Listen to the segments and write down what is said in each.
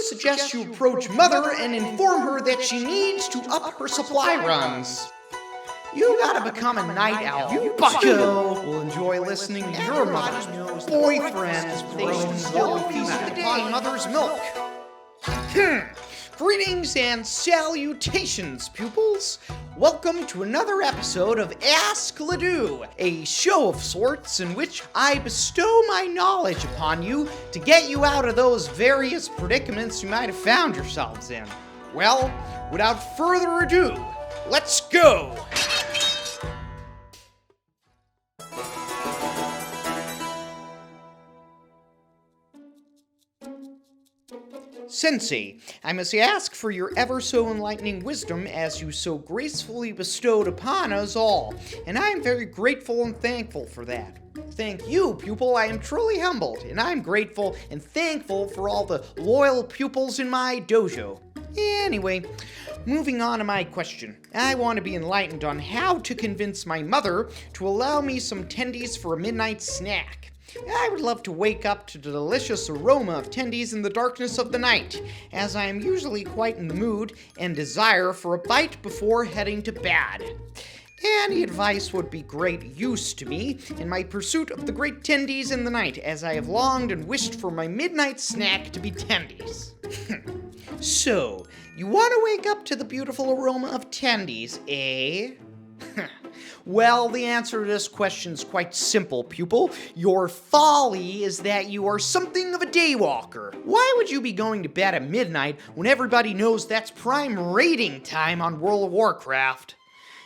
suggest you approach Mother and inform her that she needs to up her supply runs. You gotta become a night owl, you bucko! Will enjoy listening to your mother's boyfriend's groans while feasting upon mother's milk. Greetings and salutations, pupils! Welcome to another episode of Ask Ledoux, a show of sorts in which I bestow my knowledge upon you to get you out of those various predicaments you might have found yourselves in. Well, without further ado, let's go! Sensei, I must ask for your ever so enlightening wisdom as you so gracefully bestowed upon us all, and I am very grateful and thankful for that. Thank you, pupil, I am truly humbled, and I am grateful and thankful for all the loyal pupils in my dojo. Anyway, moving on to my question. I want to be enlightened on how to convince my mother to allow me some tendies for a midnight snack. I would love to wake up to the delicious aroma of tendies in the darkness of the night, as I am usually quite in the mood and desire for a bite before heading to bed. Any advice would be great use to me in my pursuit of the great tendies in the night, as I have longed and wished for my midnight snack to be tendies. So, you want to wake up to the beautiful aroma of tendies, eh? Well, the answer to this question is quite simple, pupil. Your folly is that you are something of a daywalker. Why would you be going to bed at midnight when everybody knows that's prime raiding time on World of Warcraft?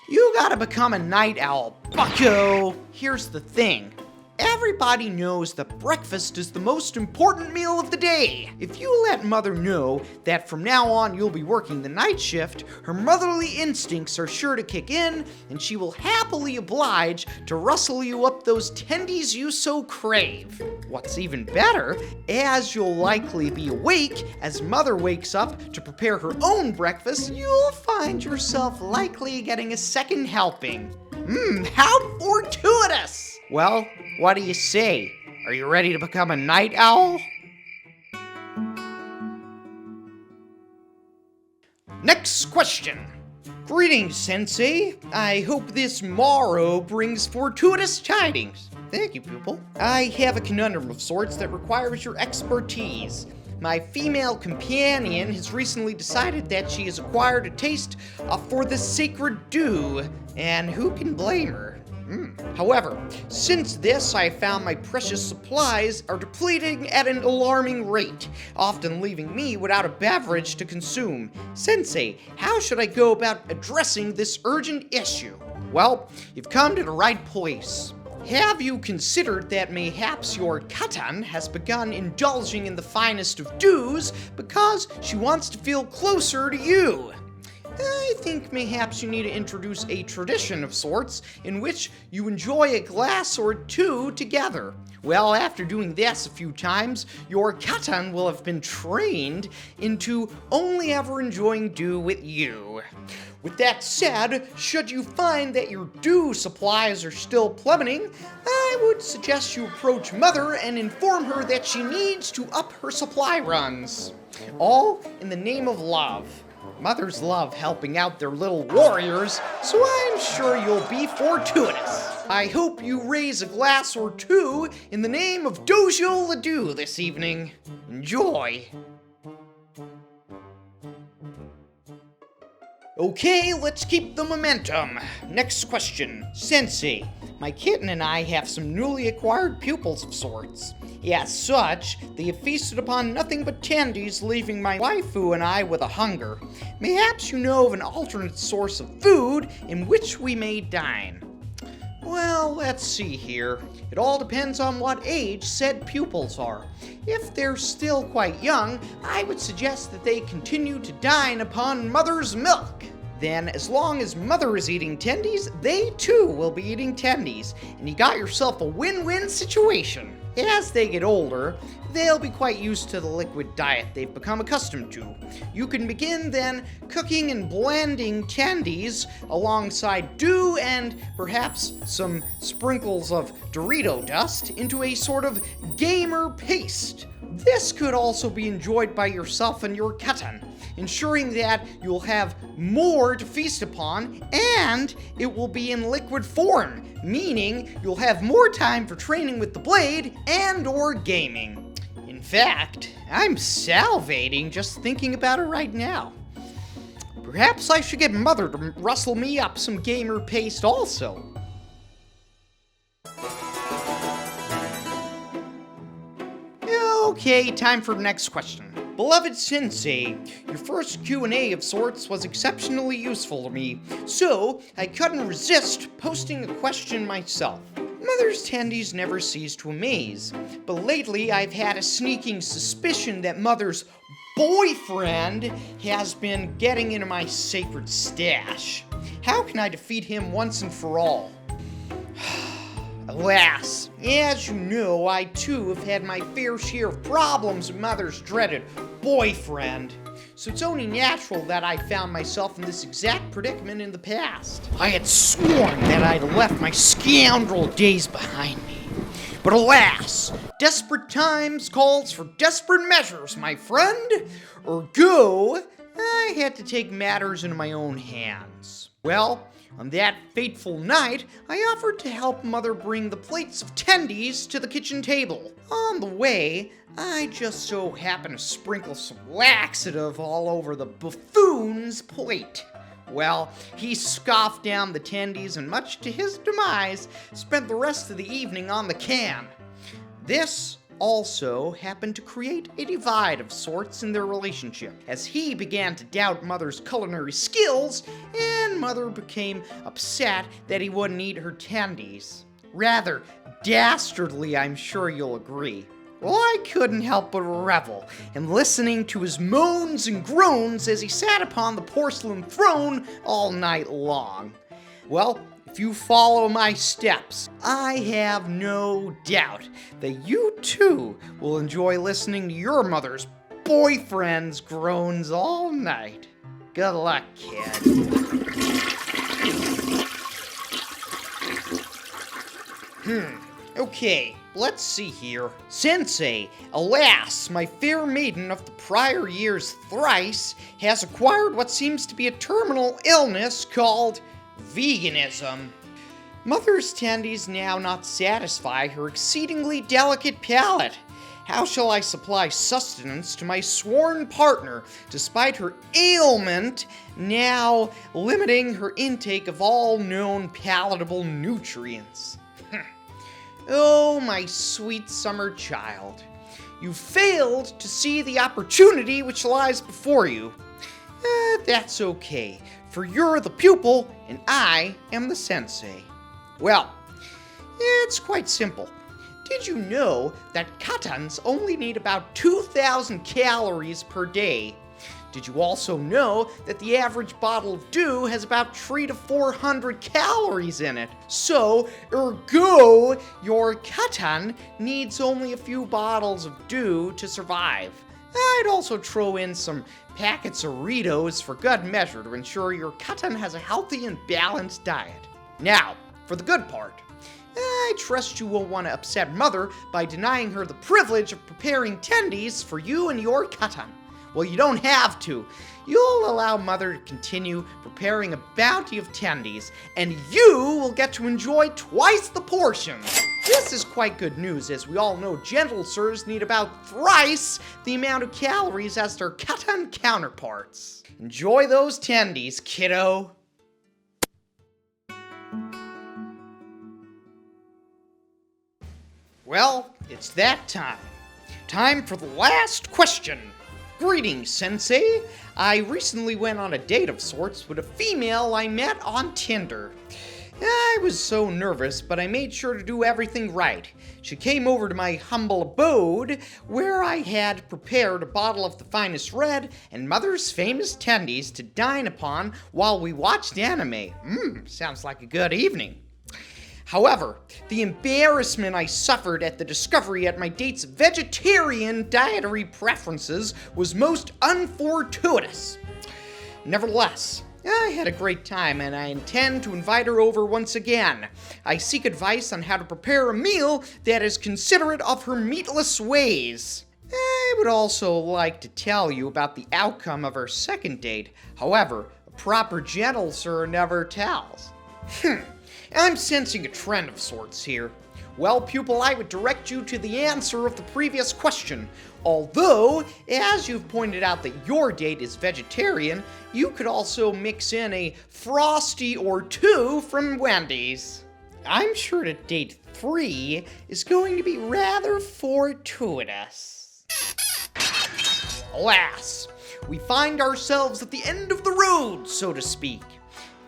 You gotta become a night owl, bucko! Here's the thing. Everybody knows that breakfast is the most important meal of the day. If you let Mother know that from now on you'll be working the night shift, her motherly instincts are sure to kick in, and she will happily oblige to rustle you up those tendies you so crave. What's even better, as you'll likely be awake as Mother wakes up to prepare her own breakfast, you'll find yourself likely getting a second helping. How fortuitous! Well, what do you say? Are you ready to become a night owl? Next question. Greetings, Sensei. I hope this morrow brings fortuitous tidings. Thank you, pupil. I have a conundrum of sorts that requires your expertise. My female companion has recently decided that she has acquired a taste for the sacred dew, and who can blame her? However, since this, I found my precious supplies are depleting at an alarming rate, often leaving me without a beverage to consume. Sensei, how should I go about addressing this urgent issue? Well, you've come to the right place. Have you considered that mayhaps your katan has begun indulging in the finest of dews because she wants to feel closer to you? I think mayhaps you need to introduce a tradition of sorts in which you enjoy a glass or two together. Well, after doing this a few times, your katan will have been trained into only ever enjoying dew with you. With that said, should you find that your dew supplies are still plummeting, I would suggest you approach Mother and inform her that she needs to up her supply runs. All in the name of love. Mothers love helping out their little warriors, so I'm sure you'll be fortuitous. I hope you raise a glass or two in the name of Dojo Ledoux this evening. Enjoy. Okay, let's keep the momentum. Next question. Sensei, my kitten and I have some newly acquired pupils of sorts. As such, they have feasted upon nothing but tendies, leaving my waifu and I with a hunger. Mayhaps you know of an alternate source of food in which we may dine. Well, let's see here. It all depends on what age said pupils are. If they're still quite young, I would suggest that they continue to dine upon Mother's milk. Then, as long as Mother is eating tendies, they too will be eating tendies, and you got yourself a win-win situation. As they get older, they'll be quite used to the liquid diet they've become accustomed to. You can begin then cooking and blending Tendies alongside dew and perhaps some sprinkles of Dorito dust into a sort of gamer paste. This could also be enjoyed by yourself and your kitten, ensuring that you'll have more to feast upon, and it will be in liquid form, meaning you'll have more time for training with the blade and or gaming. In fact, I'm salivating just thinking about it right now. Perhaps I should get Mother to rustle me up some gamer paste also. Okay, time for the next question. Beloved Sensei, your first Q&A of sorts was exceptionally useful to me, so I couldn't resist posting a question myself. Mother's Tendies never cease to amaze, but lately I've had a sneaking suspicion that Mother's boyfriend has been getting into my sacred stash. How can I defeat him once and for all? Alas, as you know, I too have had my fair share of problems with Mother's dreaded boyfriend, so it's only natural that I found myself in this exact predicament in the past. I had sworn that I'd left my scoundrel days behind me, but alas, desperate times calls for desperate measures, my friend. Ergo, I had to take matters into my own hands. Well, on that fateful night, I offered to help Mother bring the plates of Tendies to the kitchen table. On the way, I just so happened to sprinkle some laxative all over the buffoon's plate. Well, he scoffed down the Tendies and, much to his demise, spent the rest of the evening on the can. This also happened to create a divide of sorts in their relationship, as he began to doubt Mother's culinary skills, and Mother became upset that he wouldn't eat her Tendies. Rather dastardly, I'm sure you'll agree. Well, I couldn't help but revel in listening to his moans and groans as he sat upon the porcelain throne all night long. Well, if you follow my steps, I have no doubt that you too will enjoy listening to your mother's boyfriend's groans all night. Good luck, kid. Okay, let's see here. Sensei, alas, my fair maiden of the prior years thrice has acquired what seems to be a terminal illness called veganism. Mother's Tendies now not satisfy her exceedingly delicate palate. How shall I supply sustenance to my sworn partner, despite her ailment now limiting her intake of all known palatable nutrients? Oh, my sweet summer child, you failed to see the opportunity which lies before you. That's okay, for you're the pupil and I am the sensei. Well, it's quite simple. Did you know that kittens only need about 2,000 calories per day? Did you also know that the average bottle of dew has about 300 to 400 calories in it? So, ergo, your kitten needs only a few bottles of dew to survive. I'd also throw in some packets of Ritos for good measure to ensure your kitten has a healthy and balanced diet. Now, for the good part. I trust you won't want to upset Mother by denying her the privilege of preparing Tendies for you and your kitten. Well, you don't have to. You'll allow Mother to continue preparing a bounty of Tendies, and you will get to enjoy twice the portions. This is quite good news, as we all know gentle sirs need about thrice the amount of calories as their kitten counterparts. Enjoy those Tendies, kiddo. Well, it's that time. Time for the last question. Greetings, Sensei. I recently went on a date of sorts with a female I met on Tinder. I was so nervous, but I made sure to do everything right. She came over to my humble abode, where I had prepared a bottle of the finest red and Mother's famous Tendies to dine upon while we watched anime. Sounds like a good evening. However, the embarrassment I suffered at the discovery at my date's vegetarian dietary preferences was most unfortuitous. Nevertheless, I had a great time and I intend to invite her over once again. I seek advice on how to prepare a meal that is considerate of her meatless ways. I would also like to tell you about the outcome of our second date. However, a proper gentle sir never tells. I'm sensing a trend of sorts here. Well, pupil, I would direct you to the answer of the previous question. Although, as you've pointed out that your date is vegetarian, you could also mix in a Frosty or two from Wendy's. I'm sure that date 3 is going to be rather fortuitous. Alas, we find ourselves at the end of the road, so to speak.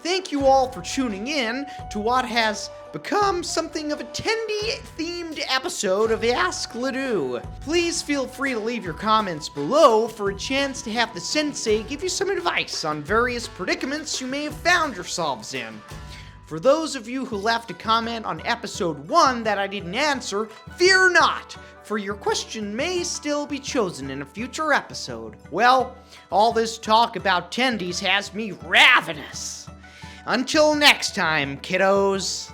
Thank you all for tuning in to what has become something of a Tendy-themed episode of Ask Ledoux. Please feel free to leave your comments below for a chance to have the sensei give you some advice on various predicaments you may have found yourselves in. For those of you who left a comment on episode 1 that I didn't answer, fear not, for your question may still be chosen in a future episode. Well, all this talk about Tendies has me ravenous. Until next time, kiddos.